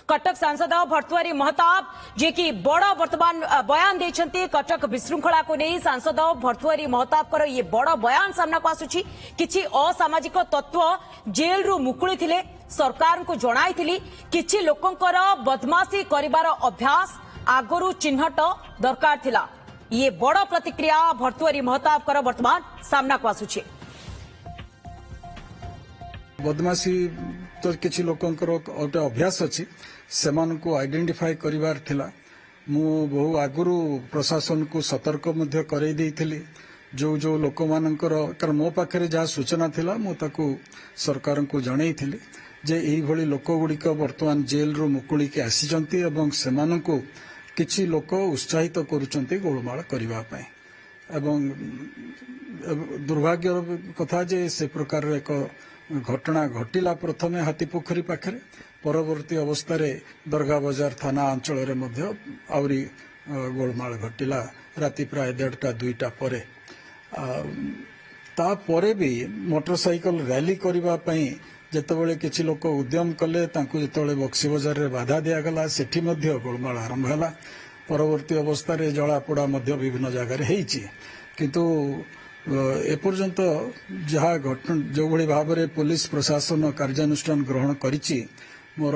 कटक सांसद भर्तुआरी महताब जे कि बड़ वर्तमान बयान देछंती कटक विशृंखला को नहीं सांसद भर्तुआरी महताब ये बड़ बयान सामना को आसुची किछि असामाजिक तत्व जेल रु मुकुली थिले सरकार को जणाइथिली किछि लोकंकर बदमाशी करिवार अभ्यास आगरु चिन्हट दरकार थिला। ये बड़ प्रतिक्रिया भर्तुआरी महताब वर्तमान सामना को आसुची। बदमाशी तो किसी लोकंकर गोटे अभ्यास अच्छी से आइडेंटिफाई करिवार थिला। मु बहु आगुरु प्रशासन को सतर्क मध्य करई देइथिली जो जो लोक मानकर कारण मो पाखरे जहाँ सूचना थिला मु ताकू सरकार को जनई थिली जे एही भली लोक गुड़िक वर्तमान जेल रु मुकुली के आसीचंती एवं सेमानंकु किछि लोक उत्साहित करूचंती गोलमाल करिवा पई एवं दुर्भाग्य कथा जे से प्रकार एक घटना घटिला प्रथमे हाथीपोखरी पाखरे परवर्ती अवस्था रे दरगाह बाजार थाना अंचल रे मध्य आवरी गोलमाल घटिला राति प्राय 1:30-2टा परे ता परे भी मोटरसाइकल रैली करिवा पई जेतेबेले किछि लोक उद्यम कले तांकु जेतेबेले बक्सी बाजार रे बाधा दियागला सेठी मध्य गोलमाल आरंभ हला। परवर्ती अवस्था रे जलापोड़ा मध्य विभिन्न जगह रे हेइछि किंतु एपर्यंत जहाँ घटना जो भली भाव में पुलिस प्रशासन कार्यानुष्ठान ग्रहण करिछि मोर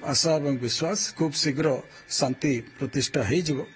आशा और विश्वास खूब शीघ्र शांति प्रतिष्ठा हो।